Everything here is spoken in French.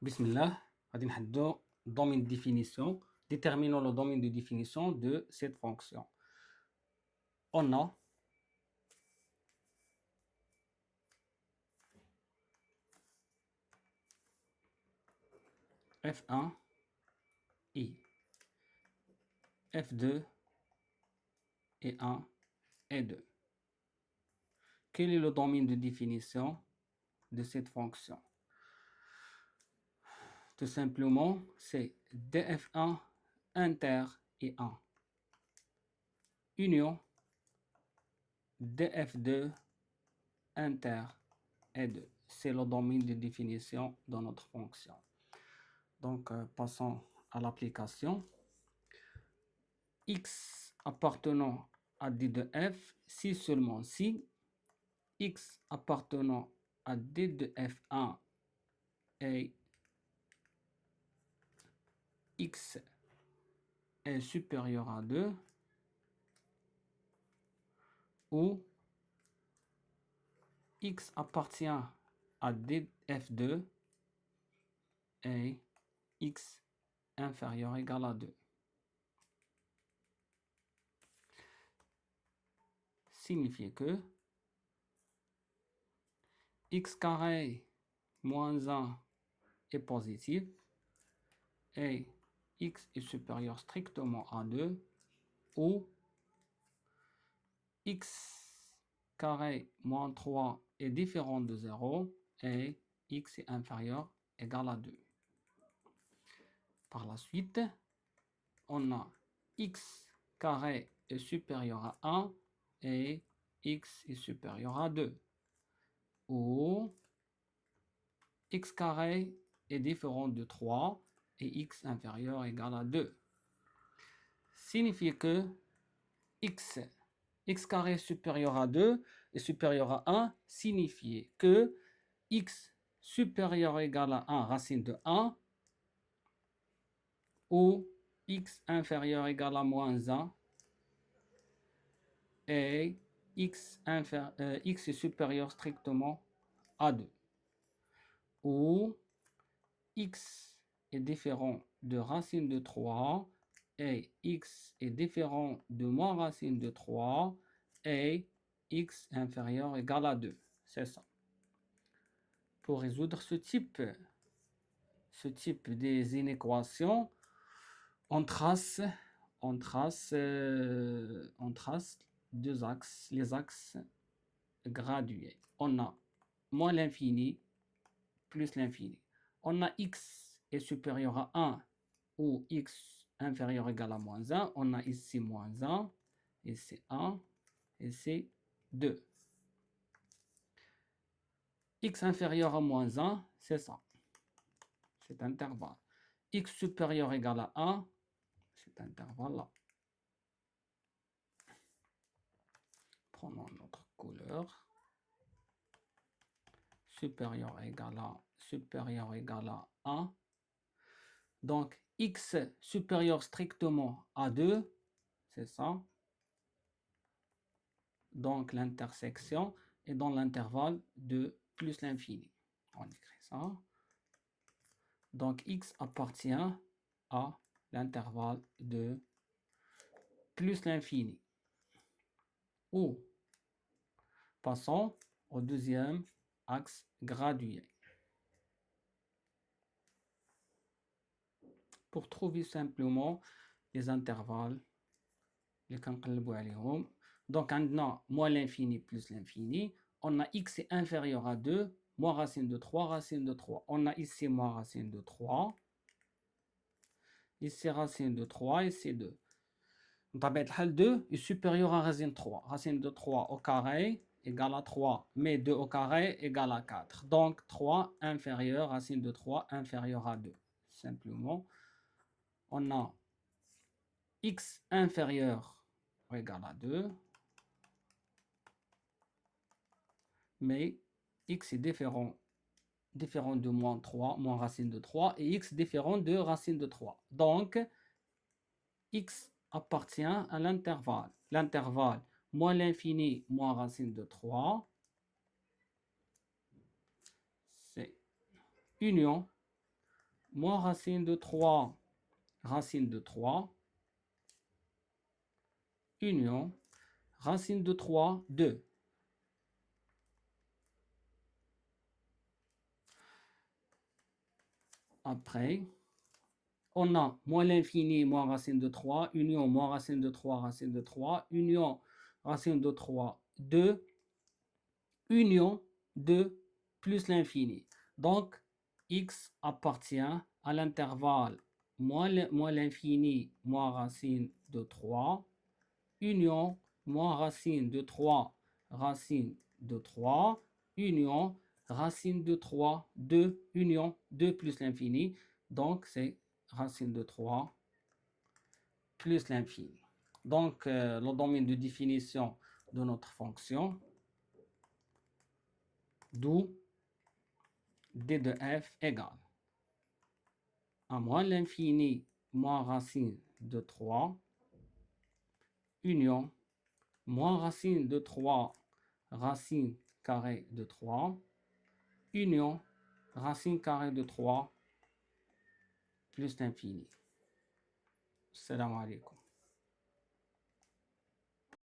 Bismillah, غادي نحددو domaine de définition. Déterminons le domaine de définition de cette fonction. On a f1 i, f2 et 1 et 2. Quel est le domaine de définition de cette fonction? Tout simplement, c'est df1 inter et 1 union df2 inter et 2. C'est le domaine de définition de notre fonction. Donc, passons à l'application. X appartenant à D de F, si seulement si X appartenant à D de F1 et X est supérieur à 2 ou X appartient à D F2 et X inférieur ou égal à 2. Signifie que X carré moins 1 est positif et X est supérieur strictement à 2 ou X carré moins 3 est différent de 0 et X est inférieur égal à 2. Par la suite, on a X carré est supérieur à 1 et X est supérieur à 2. Ou X carré est différent de 3 et X inférieur égal à 2. Signifie que X carré supérieur à 2 et supérieur à 1 signifie que X supérieur ou égal à 1 racine de 1 ou X inférieur ou égal à moins 1 et X est supérieur strictement à 2. Ou X est différent de racine de 3 et X est différent de moins racine de 3 et X inférieur ou égal à 2. C'est ça. Pour résoudre ce type des inéquations, on trace deux axes, les axes gradués. On a moins l'infini plus l'infini. On a x est supérieur à 1 ou x inférieur ou égal à moins 1. On a ici moins 1, ici 1, ici 2. X inférieur à moins 1, c'est ça. Cet intervalle. X supérieur ou égal à 1, cet intervalle-là. Prenons notre couleur. Supérieur égal à 1. Donc, x supérieur strictement à 2, c'est ça. Donc, l'intersection est dans l'intervalle de plus l'infini. On écrit ça. Donc, x appartient à l'intervalle de plus l'infini. Ou, passons au deuxième axe gradué. Pour trouver simplement les intervalles, les donc on a moins l'infini plus l'infini, on a x est inférieur à 2, moins racine de 3, racine de 3. On a ici moins racine de 3, ici racine de 3, ici 2. Le 2 est supérieur à racine de 3. Racine de 3 au carré égale à 3, mais 2 au carré égale à 4. Donc 3 inférieur, racine de 3 inférieur à 2. Simplement, on a x inférieur ou égal à 2, mais x est différent de moins 3, moins racine de 3, et x différent de racine de 3. Donc, x appartient à l'intervalle. L'intervalle moins l'infini, moins racine de 3, c'est union moins racine de 3, racine de 3, union, racine de 3, 2. Après, on a moins l'infini, moins racine de 3, union, moins racine de 3, racine de 3, union, racine de 3, 2, union 2 plus l'infini. Donc, x appartient à l'intervalle moins l'infini, moins racine de 3, union, moins racine de 3, racine de 3, union, racine de 3, 2, union, 2 plus l'infini. Donc, c'est racine de 3 plus l'infini. Donc, le domaine de définition de notre fonction, d'où d de f égale à moins l'infini moins racine de 3, union, moins racine de 3, racine carrée de 3, union, racine carrée de 3, plus l'infini. Salam alaikum.